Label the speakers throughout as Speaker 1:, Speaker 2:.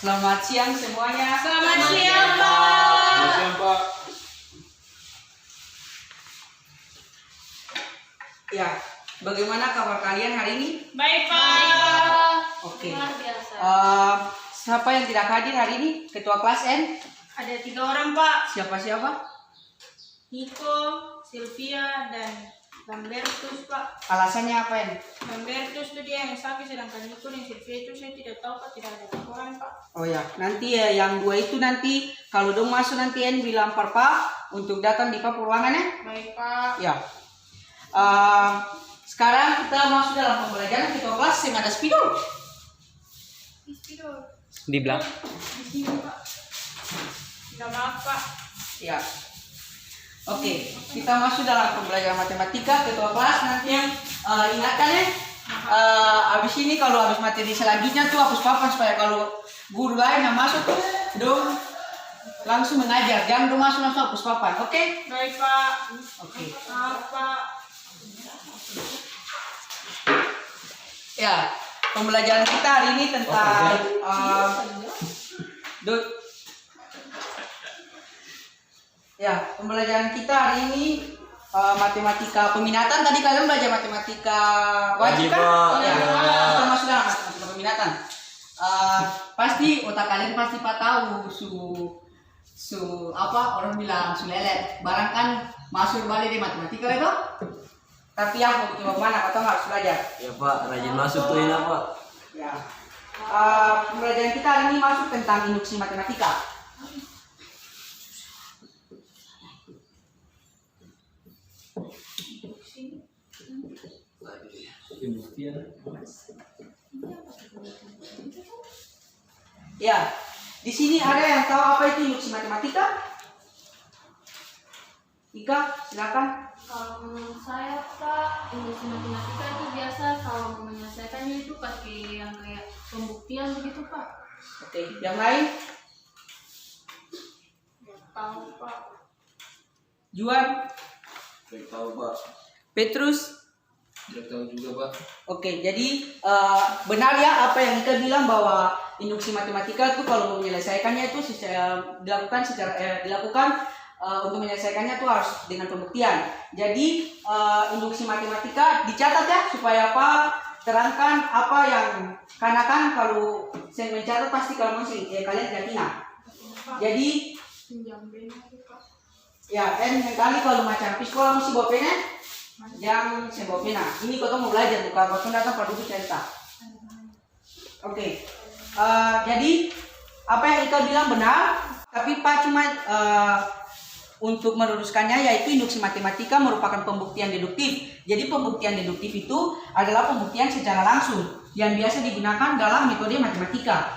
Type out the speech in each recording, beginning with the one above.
Speaker 1: Selamat siang semuanya.
Speaker 2: Selamat siang, Pak.
Speaker 3: Selamat siang, Pak.
Speaker 1: Ya, bagaimana kabar kalian hari ini?
Speaker 2: Baik, Pak.
Speaker 1: Oke.
Speaker 2: Luar biasa.
Speaker 1: Siapa yang tidak hadir hari ini? Ketua kelas N?
Speaker 2: Ada 3 orang, Pak.
Speaker 1: Siapa?
Speaker 2: Niko, Sylvia, dan Lambertus, Pak.
Speaker 1: Alasannya apa N?
Speaker 2: Lambertus itu dia yang sakit, sedangkan Niko dan Sylvia itu saya tidak tahu, Pak. Tidak ada laporan, Pak.
Speaker 1: Oh ya, nanti ya yang dua itu nanti kalau dong masuk nanti N bilang per Pak untuk datang di Pak ruangan ya.
Speaker 2: Baik, Pak.
Speaker 1: Ya. Sekarang kita masuk dalam pembelajaran ketua kelas yang ada spidol.
Speaker 2: Tidur.
Speaker 4: Di belakang.
Speaker 2: Di sini, Pak. Tidak maaf, Pak.
Speaker 1: Ya. Oke, kita masuk dalam pembelajaran matematika ketua kelas nanti yang ingatkan ya. Abis ini kalau habis materi selanjutnya tuh hapus papan supaya kalau guru lain yang masuk dong langsung mengajar, jangan dong masuk langsung hapus papan, oke?
Speaker 2: Baik, Pak.
Speaker 1: Oke.
Speaker 2: Maaf, Pak.
Speaker 1: Ya, pembelajaran kita hari ini tentang pembelajaran kita hari ini matematika peminatan. Tadi kalian belajar matematika wajib kan?
Speaker 4: Wajib, Pak.
Speaker 1: Ya,
Speaker 4: Ya.
Speaker 1: kita masuk dalam matematika peminatan. Pasti otak kalian pasti tahu apa orang bilang sulelet. Barang kan masuk balik di matematika itu. Tapi aku coba mana atau harus belajar.
Speaker 4: Ya Pak, rajin masuk tuh ini Pak.
Speaker 1: Ya. Pembelajaran kita hari ini masuk tentang induksi matematika. Ya, di sini ada yang tahu apa itu induksi matematika? Ika, silakan.
Speaker 5: Kalau menurut saya, Pak, induksi matematika itu biasa kalau menyelesaikannya itu pakai yang kayak pembuktian begitu, Pak.
Speaker 1: Oke, yang lain?
Speaker 2: Tahu, Pak.
Speaker 1: Juan,
Speaker 3: Tidak tahu, Pak.
Speaker 1: Petrus.
Speaker 3: Tidak tahu juga, Pak.
Speaker 1: Oke, jadi benar ya apa yang kita bilang bahwa induksi matematika itu kalau menyelesaikannya itu dilakukan untuk menyelesaikannya itu harus dengan pembuktian. Jadi induksi matematika dicatat ya supaya apa? Terangkan apa yang karena kan kalau saya mencatat pasti kalau masih kalian tidak ingat. Jadi
Speaker 2: Pinjam benar, Pak.
Speaker 1: ya yang kali kalau macam di sekolah mesti bawa pena, yang saya bawa pena. Ini kau mau belajar bukan kau datang pada buku cerita. Oke. Jadi apa yang Ika bilang benar, tapi Pak cuma untuk meluruskannya yaitu induksi matematika merupakan pembuktian deduktif. Jadi pembuktian deduktif itu adalah pembuktian secara langsung yang biasa digunakan dalam metode matematika.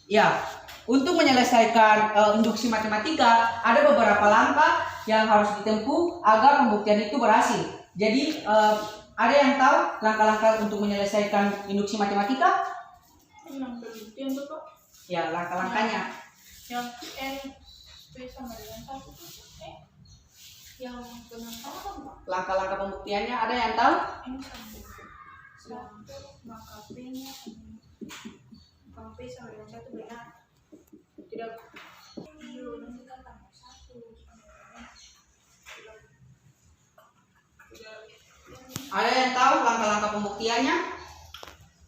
Speaker 1: Ya, untuk menyelesaikan induksi matematika ada beberapa langkah yang harus ditempuh agar pembuktian itu berhasil. Jadi ada yang tahu langkah-langkah untuk menyelesaikan induksi matematika?
Speaker 2: Yang pembuktian tuh, Pak.
Speaker 1: Ya, langkah-langkahnya.
Speaker 2: Yang N P sama dengan 1 tuh. Yang penentuan, Pak.
Speaker 1: Langkah-langkah pembuktiannya ada yang tahu?
Speaker 2: N sama dengan 1, maka P-nya kalau P sama dengan 1 benar. Tidak. Nanti kan tambah 1.
Speaker 1: Ada yang tahu langkah-langkah pembuktiannya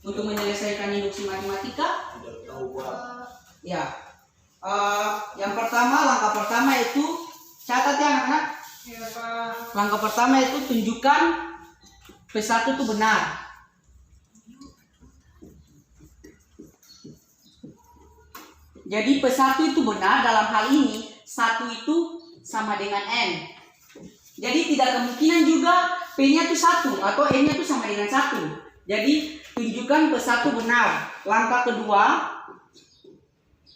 Speaker 1: untuk menyelesaikan induksi matematika?
Speaker 3: Tidak tahu, Pak.
Speaker 1: Ya. Yang pertama, langkah pertama itu catat ya anak-anak.
Speaker 2: Ya, Pak.
Speaker 1: Langkah pertama itu tunjukkan P1 itu benar. Jadi P1 itu benar dalam hal ini 1 itu sama dengan N. Jadi tidak kemungkinan juga P-nya itu 1 atau N-nya itu sama dengan 1. Jadi tunjukkan P1 benar. Langkah kedua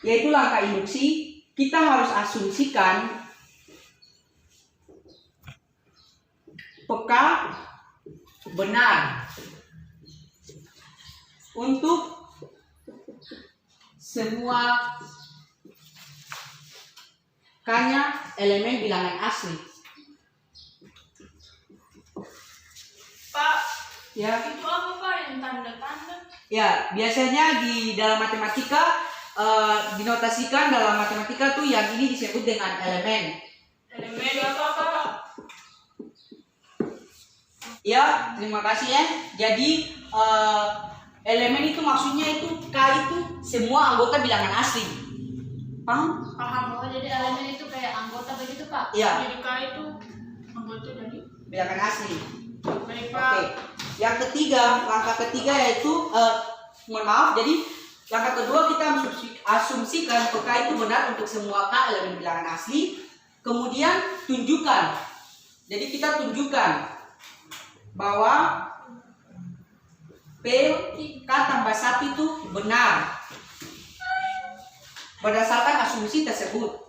Speaker 1: yaitu langkah induksi. Kita harus asumsikan PK benar untuk semua K-nya elemen bilangan asli.
Speaker 2: Pak,
Speaker 1: Ya,
Speaker 2: itu apa, Pak, yang tanda-tanda?
Speaker 1: ya biasanya di dalam matematika dinotasikan dalam matematika tuh yang ini disebut dengan elemen.
Speaker 2: Elemen apa Kak?
Speaker 1: Ya, terima kasih ya. Jadi elemen itu maksudnya itu K itu semua anggota bilangan asli. Paham?
Speaker 2: Paham.
Speaker 5: Oh, jadi elemen itu kayak anggota begitu Pak?
Speaker 1: Iya,
Speaker 2: Jadi K itu anggota dari
Speaker 1: bilangan asli.
Speaker 2: baik
Speaker 1: Oke.
Speaker 2: Pak.
Speaker 1: Yang ketiga, langkah ketiga yaitu mohon maaf. Jadi langkah kedua kita asumsikan K itu benar untuk semua K elemen bilangan asli. Kemudian tunjukkan. Jadi kita tunjukkan bahwa P K tambah 1 itu benar berdasarkan asumsi tersebut.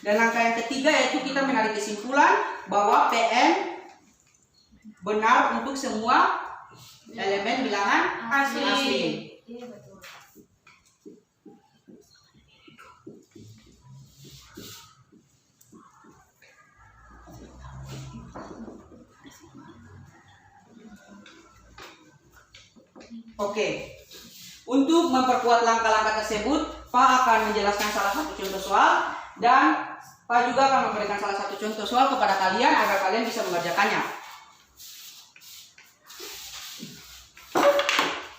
Speaker 1: Dan langkah yang ketiga yaitu kita menarik kesimpulan bahwa PN benar untuk semua elemen bilangan asli.
Speaker 5: Iya betul.
Speaker 1: Oke. Untuk memperkuat langkah-langkah tersebut, Pak akan menjelaskan salah satu contoh soal dan Pak juga akan memberikan salah satu contoh soal kepada kalian agar kalian bisa mengerjakannya.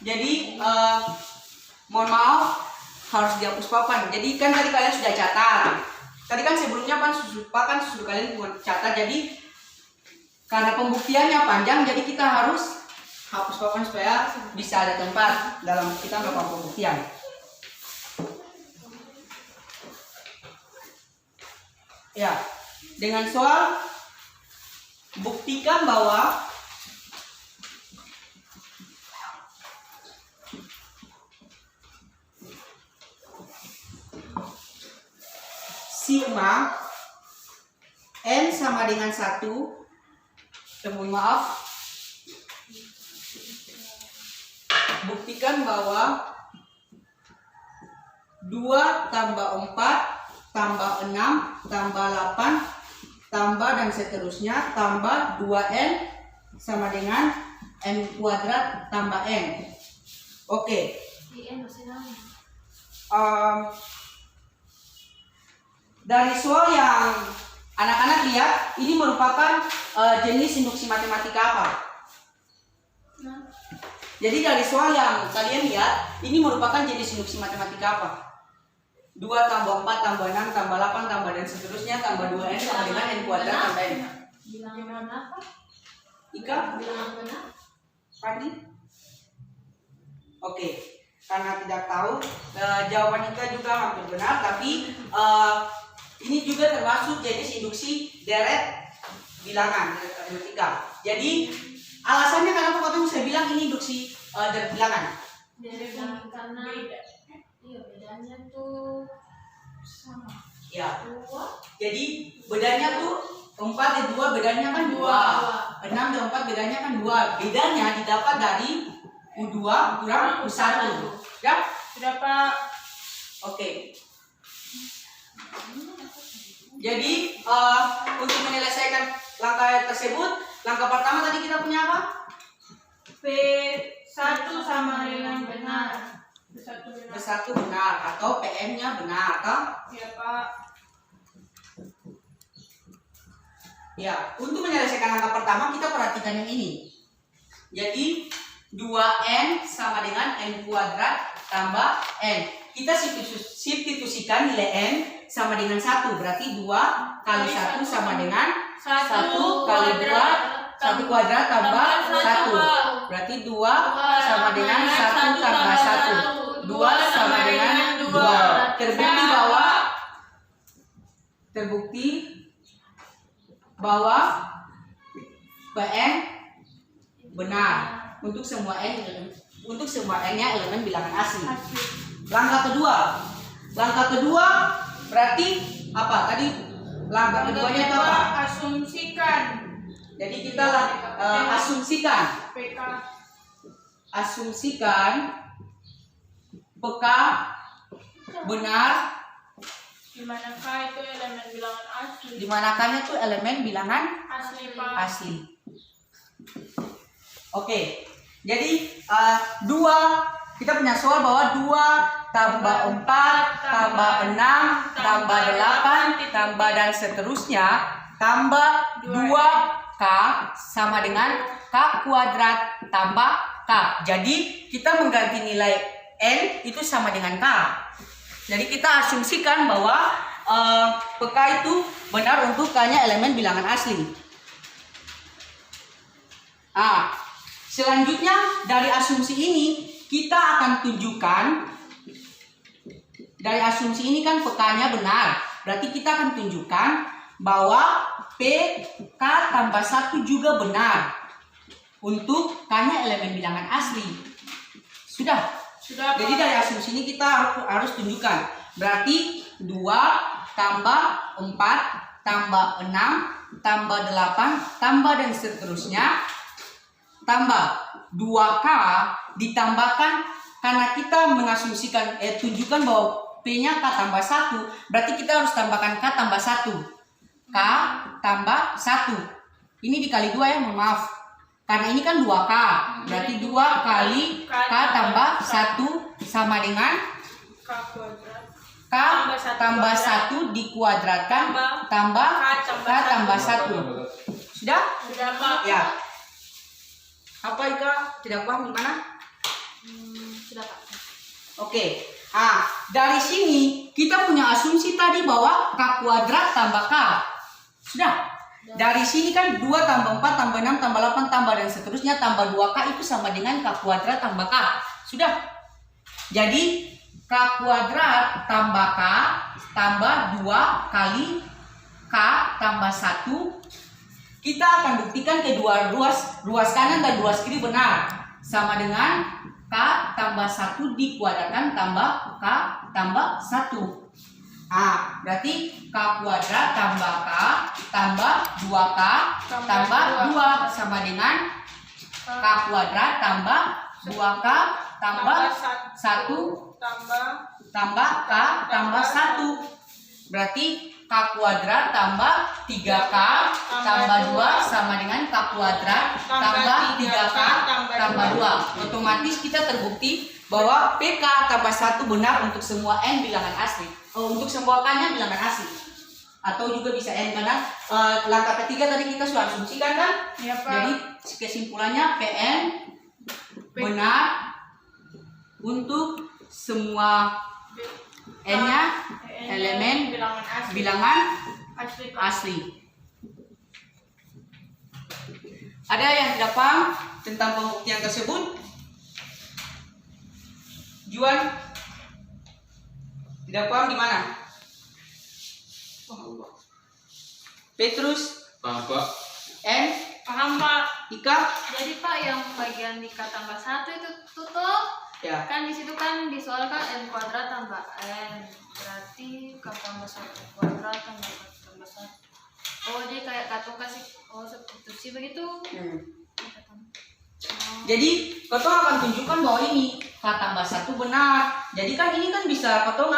Speaker 1: Jadi mohon maaf harus dihapus papan. Jadi kan tadi kalian sudah catat. Tadi kan sebelumnya Pak kan sudah kalian catat. Jadi karena pembuktiannya panjang, jadi kita harus hapus papan supaya bisa ada tempat dalam kita melakukan pembuktian. Ya, dengan soal buktikan bahwa sigma n sama dengan 1. Mohon maaf. Buktikan bahwa 2 tambah 4 tambah 6 tambah 8 tambah dan seterusnya tambah 2n sama dengan n kuadrat tambah n. Oke.
Speaker 5: Iya, masih nanya.
Speaker 1: Dari soal yang anak-anak lihat, ini merupakan jenis induksi matematika apa?
Speaker 5: Nah,
Speaker 1: Jadi dari soal yang kalian lihat, ini merupakan jenis induksi matematika apa? 2 tambah 4 tambah 6 tambah 8 tambah dan seterusnya tambah 2n sama dengan n kuadrat tambah n.
Speaker 5: bilangan apa?
Speaker 1: Ika?
Speaker 5: Bilangan benar?
Speaker 1: Fadli? Oke, karena tidak tahu, jawaban Ika juga hampir benar, tapi ini juga termasuk jenis induksi deret bilangan deret aritmetika. Jadi alasannya kenapa kamu saya bilang ini induksi deret bilangan?
Speaker 5: Karena iya bedanya tuh sama.
Speaker 1: Ya.
Speaker 5: 2
Speaker 1: Jadi bedanya tuh 4 dan 2 bedanya kan 2. 6 dan 4 bedanya kan 2. Bedanya didapat dari U2 kurang U1. Ya?
Speaker 2: Sudah Pak.
Speaker 1: Oke. Jadi untuk menyelesaikan langkah tersebut, langkah pertama tadi kita punya apa?
Speaker 2: P1 sama dengan benar. P1 benar.
Speaker 1: P1 benar atau PN-nya benar atau?
Speaker 2: Ya Pak.
Speaker 1: Ya, untuk menyelesaikan langkah pertama kita perhatikan yang ini. Jadi 2n sama dengan n kuadrat tambah n. Kita substitusikan nilai n sama dengan 1. Berarti 2 kali 1 sama dengan 1 kali 2 1 kuadrat tambah 1. Berarti 2 sama dengan 1 tambah 1. 2 sama dengan 2. Terbukti bahwa PN benar untuk semua n-nya elemen bilangan asli. Langkah kedua berarti apa? Tadi langkah keduanya itu apa?
Speaker 2: Asumsikan.
Speaker 1: Jadi kita asumsikan PK benar
Speaker 2: Di mana K itu elemen bilangan asli.
Speaker 1: Di mana K-nya itu elemen bilangan
Speaker 2: Asli, Pak.
Speaker 1: asli. Oke, jadi kita punya soal bahwa 2 tambah 4 tambah 6 tambah 8 tambah dan seterusnya tambah 2K sama dengan K kuadrat tambah K. Jadi kita mengganti nilai N itu sama dengan K. Jadi kita asumsikan bahwa PK itu benar untuk K-nya elemen bilangan asli. Selanjutnya dari asumsi ini kita akan tunjukkan, dari asumsi ini kan PK-nya benar, berarti kita akan tunjukkan bahwa PK tambah 1 juga benar untuk K-nya elemen bilangan asli. Sudah.
Speaker 2: Sudah,
Speaker 1: Jadi
Speaker 2: Pak.
Speaker 1: dari asumsi ini kita harus tunjukkan, berarti 2 tambah 4 tambah 6 tambah 8 tambah dan seterusnya tambah 2K ditambahkan, karena kita mengasumsikan tunjukkan bahwa P-nya K tambah 1, berarti kita harus tambahkan K tambah 1. K tambah 1. Ini dikali 2 ya, mohon maaf. Karena ini kan 2K, berarti 2 kali K tambah 1 sama dengan
Speaker 2: K kuadrat.
Speaker 1: K tambah 1 dikuadratkan tambah K tambah 1. Sudah?
Speaker 2: Sudah, Pak.
Speaker 1: Ya. Apa Ika? Tidak paham gimana?
Speaker 5: Sudah Pak.
Speaker 1: Oke. Dari sini kita punya asumsi tadi bahwa K kuadrat tambah K. Sudah? Dari sini kan 2 tambah 4 tambah 6 tambah 8 tambah dan seterusnya tambah 2K itu sama dengan K kuadrat tambah K. Sudah? Jadi K kuadrat tambah K tambah 2 kali K tambah 1. Kita akan buktikan kedua ruas kanan dan ruas kiri benar, sama dengan K tambah 1 dikuadratkan tambah K tambah 1. Berarti K kuadrat tambah K tambah 2K tambah 2 sama dengan K kuadrat tambah 2K tambah 1 tambah K tambah 1. Berarti K kuadrat tambah 3K tambah 2 sama dengan K kuadrat tambah 3K tambah 2. Otomatis kita terbukti bahwa PK tambah 1 benar untuk semua N bilangan asli. Untuk semua K-nya bilangan asli. Atau juga bisa N, karena langkah ketiga tadi kita sudah asumsikan kan?
Speaker 2: Ya, Pak.
Speaker 1: Jadi kesimpulannya PN benar untuk semua N-nya elemen
Speaker 2: bilangan asli.
Speaker 1: bilangan
Speaker 2: Asli, Pak.
Speaker 1: asli. Ada yang tidak paham tentang pembuktian tersebut? Juan, tidak paham di mana?
Speaker 3: Paham, Pak.
Speaker 1: Petrus,
Speaker 3: Paham, Pak.
Speaker 1: N,
Speaker 2: Paham, Pak.
Speaker 1: Ika,
Speaker 5: Jadi Pak yang bagian di K tambah 1 itu tutup.
Speaker 1: ya.
Speaker 5: Kan di situ kan di soal kan N kuadrat tambah N. Berarti K tambah 1 kuadrat tambah K tambah 1. Oh, jadi kayak Kato kasih substitusi begitu.
Speaker 1: Jadi Kotong akan tunjukkan bahwa ini K tambah 1 benar. Jadi kan ini kan bisa Kotong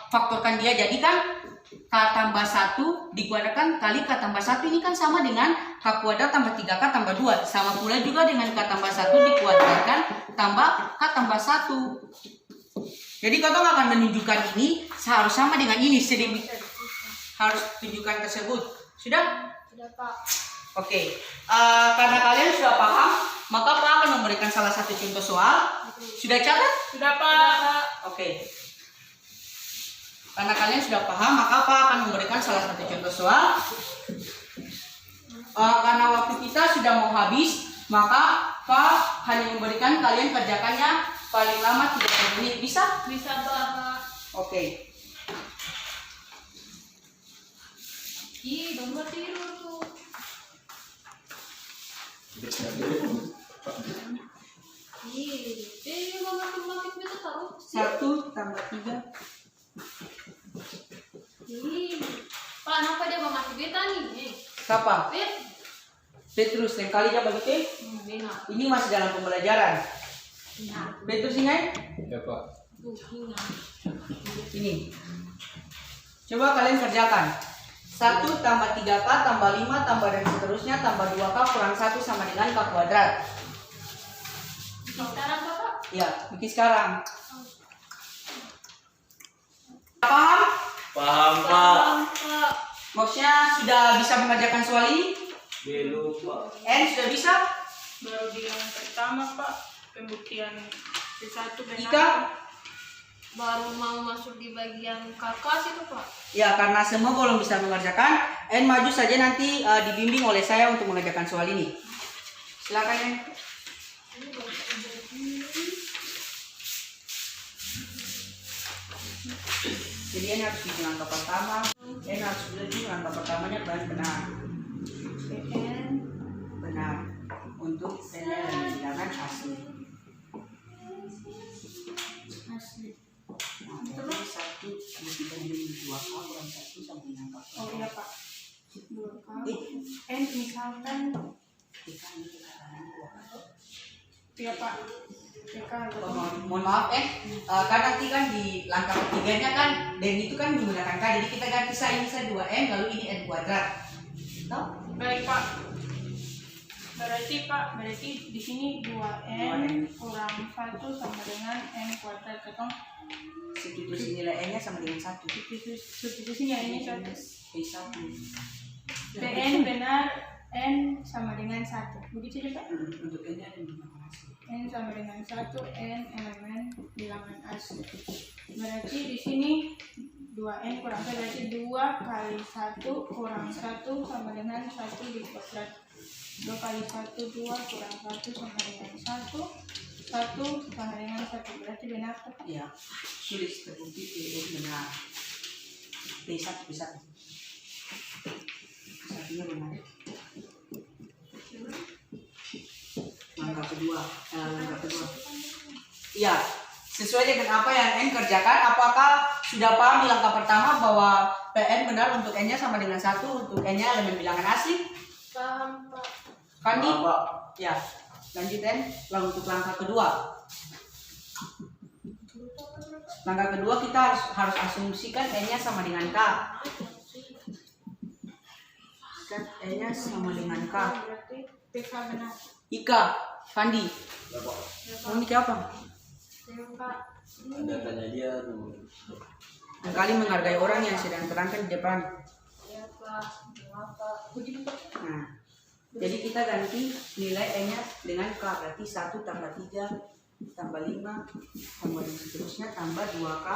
Speaker 1: faktorkan dia. Jadi kan K tambah 1 dikuadratkan kali K tambah 1 ini kan sama dengan K kuadrat tambah 3K tambah 2. Sama pula juga dengan K tambah 1 dikuadratkan tambah K tambah 1. Jadi Kotong akan menunjukkan ini harus sama dengan ini, harus tunjukkan tersebut. Sudah?
Speaker 5: Sudah Pak.
Speaker 1: Oke. Karena kalian sudah paham, maka Pak akan memberikan salah satu contoh soal. Sudah catat?
Speaker 2: Sudah, Pak.
Speaker 1: Oke. Karena kalian sudah paham, maka Pak akan memberikan salah satu contoh soal. Karena waktu kita sudah mau habis, maka Pak hanya memberikan kalian kerjakannya paling lama 30 menit. Bisa?
Speaker 5: Bisa Pak.
Speaker 1: Oke.
Speaker 5: Ih, gambar tidur tuh. Ih, matematik bisa taruh.
Speaker 1: 1 tambah 3.
Speaker 5: Ih, Pak, kenapa dia memakai beta nih?
Speaker 1: Siapa?
Speaker 5: Bet.
Speaker 1: Petrus, yang kali dia begitu.
Speaker 5: Benar.
Speaker 1: Ini masih dalam pembelajaran.
Speaker 5: Benar.
Speaker 1: Petrus ingat?
Speaker 3: Ya, Pak.
Speaker 1: Ini. Coba kalian kerjakan. 1 tambah 3K tambah 5 tambah dan seterusnya tambah 2K kurang 1 sama dengan K kuadrat.
Speaker 5: Sekarang Bapak?
Speaker 1: Ya, bikin sekarang. Paham?
Speaker 4: Paham Pak.
Speaker 5: Pak.
Speaker 1: Maksudnya sudah bisa mengerjakan soal ini?
Speaker 3: Belum Pak.
Speaker 1: N sudah bisa?
Speaker 2: Baru di yang pertama Pak, pembuktian C1 benar.
Speaker 1: Ika?
Speaker 5: Baru mau masuk di bagian kakak situ Pak.
Speaker 1: Ya, karena semua belum bisa mengerjakan, N maju saja nanti dibimbing oleh saya untuk mengerjakan soal ini. Silakan N. Jadi N harus bikin langkah pertama. N harus bikin langkah pertamanya benar.
Speaker 2: PN
Speaker 1: Benar. Untuk N yang bilangan asli.
Speaker 2: asli.
Speaker 1: Nah, jadi 1 dibagi 2K kurang 1 sama dengan K.
Speaker 2: Oh iya Pak. 2K.
Speaker 1: Eh.
Speaker 2: N misalkan
Speaker 1: Kita ini katakan 2K.
Speaker 2: iya Pak. PK
Speaker 1: Oh, mohon maaf kan nanti kan di langkah ketiganya kan dan itu kan menggunakan K, jadi kita ganti ini saya 2N lalu ini N kuadrat. Tahu?
Speaker 2: Baik Pak. Berarti di sini 2N kurang 1 sama dengan N kuadrat. Ketong
Speaker 1: Substitusi nilai N nya sama dengan 1.
Speaker 2: substitusinya ini 1.
Speaker 1: P1.
Speaker 2: PN benar N sama dengan 1. Begitu juga?
Speaker 1: Untuk N nya ada bilangan asli.
Speaker 2: N sama dengan 1, N elemen bilangan asli. Berarti di sini 2N kurang 1, berarti 2 kali 1 kurang 1 sama dengan 1 di kuadrat. 2 kali 1, 2 kurang 1 sama dengan 1. 1 sama dengan 1, berarti benar Pak?
Speaker 1: Ya, tulis terbukti P benar. P1 bisa. Satunya benar. Langkah kedua. Iya, sesuai dengan apa yang N kerjakan. Apakah sudah paham di langkah pertama bahwa PN benar untuk N nya sama dengan 1, untuk N nya elemen bilangan asli?
Speaker 5: Paham Pak.
Speaker 1: Kandi?
Speaker 3: Paham, Pak.
Speaker 1: Ya, lanjut N. Lalu untuk langkah kedua. Langkah kedua kita harus asumsikan N nya sama dengan K. Kan N nya sama dengan K.
Speaker 2: Berarti PK benar.
Speaker 1: Ika, Kandi.
Speaker 3: Ya Pak.
Speaker 1: Kamu ini apa?
Speaker 5: Ya Pak.
Speaker 3: Ada tanya dia tuh.
Speaker 1: Kali menghargai orang yang sedang terangkan di depan.
Speaker 5: Ya Pak. Maaf Pak.
Speaker 2: Begitu Pak.
Speaker 1: Nah, jadi kita ganti nilai N-nya dengan K, berarti 1 tambah 3 tambah 5 tambah dan seterusnya tambah 2K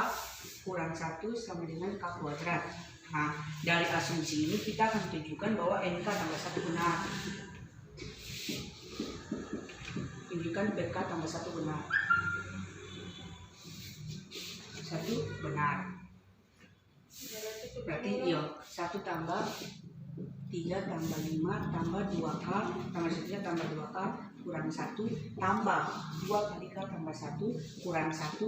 Speaker 1: kurang 1 sama dengan K kuadrat. Nah, dari asumsi ini kita akan tunjukkan bahwa NK tambah 1 benar. Tunjukkan PK tambah 1 benar. 1 benar. Berarti iya 1 tambah 3 tambah 5 tambah 2K tambah seterusnya tambah 2K kurang 1 tambah 2 kali K tambah 1 kurang 1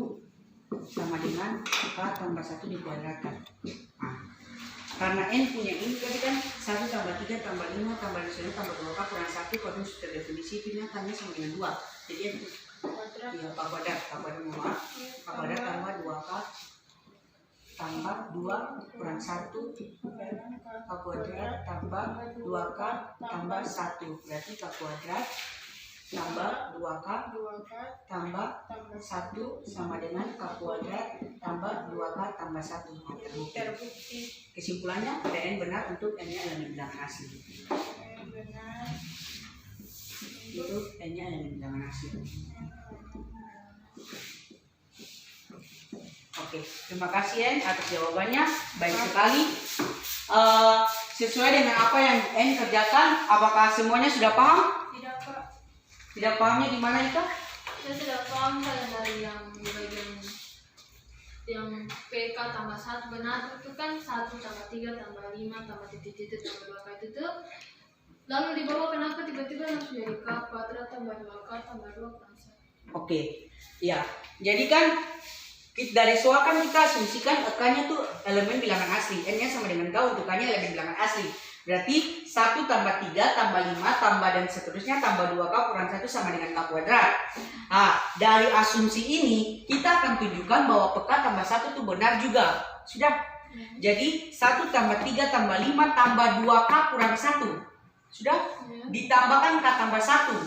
Speaker 1: sama dengan K tambah 1 dikuadratkan. Nah, karena N punya ini tadi kan 1 tambah 3 tambah 5 tambah seterusnya tambah 2K kurang 1 kalau sudah definisi ini akannya sama dengan 2. Jadi itu ya K kuadrat maaf K kuadrat tambah 2K tambah 2 kurang 1 K kuadrat tambah 2K tambah 1 berarti K kuadrat tambah 2K
Speaker 2: 2K
Speaker 1: tambah
Speaker 2: tambah
Speaker 1: 1 sama dengan K kuadrat tambah 2K tambah 1.
Speaker 2: terbukti.
Speaker 1: Kesimpulannya PN benar untuk N nya elemen bilangan asli.
Speaker 2: N benar.
Speaker 1: Itu N nya elemen bilangan asli. Oke, terima kasih N atas jawabannya, baik sekali. Sesuai dengan apa yang N kerjakan, apakah semuanya sudah paham?
Speaker 2: Tidak Pak.
Speaker 1: Tidak pahamnya di mana itu?
Speaker 5: Saya sudah paham saya dari yang di bagian yang PK tambah 1 benar itu kan 1 tambah 3 tambah 5 tambah titik-titik tambah 2K itu. Lalu di bawah kenapa tiba-tiba langsung jadi K kuadrat tambah 2K tambah 2 kurang 1?
Speaker 1: Oke, ya. Jadi kan dari soal kan kita asumsikan K-nya tuh elemen bilangan asli, N-nya sama dengan K untuk K-nya elemen bilangan asli. Berarti 1 tambah 3 tambah 5 tambah dan seterusnya tambah 2K kurang 1 sama dengan K kuadrat. Nah, dari asumsi ini kita akan tunjukkan bahwa PK tambah 1 itu benar juga. Sudah? Jadi 1 tambah 3 tambah 5 tambah 2K kurang 1. Sudah? Ditambahkan K tambah 1.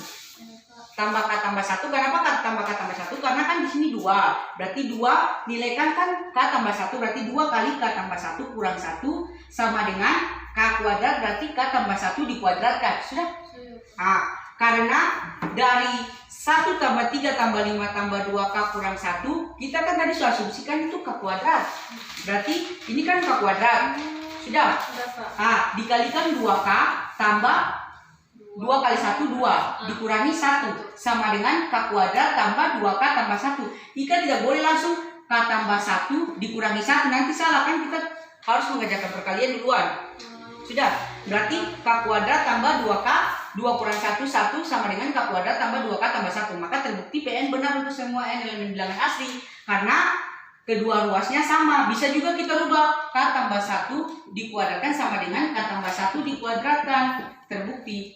Speaker 1: Tambah K tambah 1. Kenapa K tambah K tambah 1? Karena kan di sini 2. Berarti 2 nilaikan kan K tambah 1. Berarti 2 kali K tambah 1 kurang 1 sama dengan K kuadrat, berarti K tambah 1 dikuadratkan. Sudah? Nah, karena dari 1 tambah 3 tambah 5 tambah 2K kurang 1, kita kan tadi sudah asumsikan itu K kuadrat. Berarti ini kan K kuadrat. Sudah? Nah, dikalikan 2K tambah 2 kali 1, 2. Dikurangi 1. Sama dengan K kuadrat tambah 2K tambah 1. Kita tidak boleh langsung K tambah 1 dikurangi 1. Nanti salah, kan kita harus mengerjakan perkalian duluan. Sudah, berarti K kuadrat tambah 2K, 2 kurang 1, 1 sama dengan K kuadrat tambah 2K tambah 1. Maka terbukti PN benar untuk semua N elemen bilangan asli. Karena kedua ruasnya sama. Bisa juga kita rubah K tambah 1 dikuadratkan sama dengan K tambah 1 dikuadratkan. Terbukti.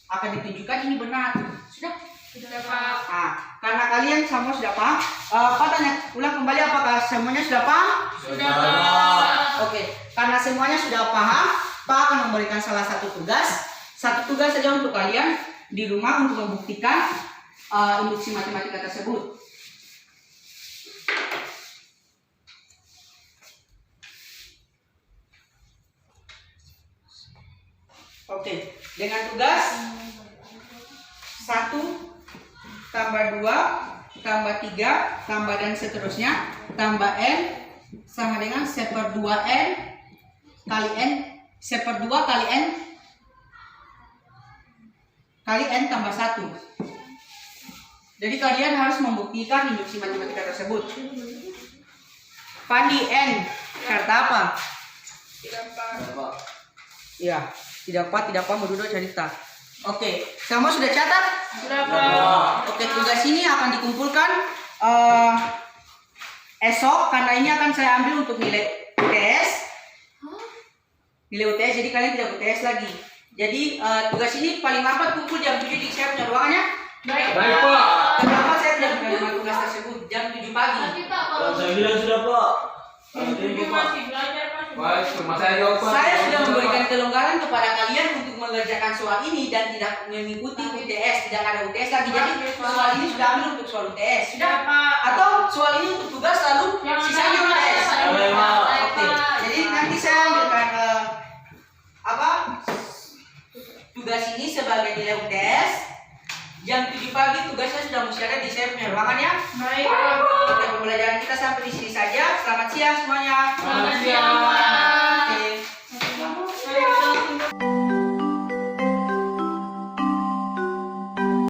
Speaker 1: Akan ditunjukkan ini benar. Sudah?
Speaker 2: Sudah, Pak.
Speaker 1: Nah, karena kalian semua sudah paham, Pak tanya ulang kembali, apakah semuanya sudah paham?
Speaker 2: Sudah, Pak.
Speaker 1: Oke, karena semuanya sudah paham, Pak akan memberikan salah satu tugas. Satu tugas saja untuk kalian di rumah untuk membuktikan induksi matematika tersebut. Oke, dengan tugas 1 tambah 2 tambah 3 tambah dan seterusnya tambah N sama dengan 1/2N kali N 1/2 kali N kali N tambah 1. Jadi kalian harus membuktikan induksi matematika tersebut. Pandi, N kata apa?
Speaker 3: Pak.
Speaker 1: Iya, tidak apa Mududo cerita. Oke, semua sudah catat?
Speaker 2: Sudah, Pak.
Speaker 1: Oke, tugas ini akan dikumpulkan esok, karena ini akan saya ambil untuk nilai UTS. Nilai UTS, jadi kalian tidak UTS lagi. Jadi tugas ini paling lambat kumpul jam 7 di saya punya ruangannya.
Speaker 2: Baik,
Speaker 3: Pak.
Speaker 1: Kenapa saya tidak menerima tugas tersebut jam 7 pagi?
Speaker 5: Tapi Pak, kalau
Speaker 3: Saya bilang sudah, Pak.
Speaker 2: Ini masih belajar, Pak.
Speaker 3: Rumah saya jauh, Pak.
Speaker 1: Saya sudah memberikan kelonggaran kepada kalian untuk mengerjakan soal ini dan tidak mengikuti UTS, tidak ada UTS lagi. Jadi soal ini sudah ambil untuk soal UTS, sudah?
Speaker 2: Pak.
Speaker 1: Atau soal ini untuk tugas lalu sisanya UTS. Oke, jadi nanti saya ambilkan tugas ini sebagai nilai UTS. Jam 7 pagi tugasnya sudah mesti ada di saya punya ruangan ya.
Speaker 2: Baik, Pak.
Speaker 1: Oke, pembelajaran kita sampai di sini saja. Selamat siang semuanya.
Speaker 2: Selamat siang.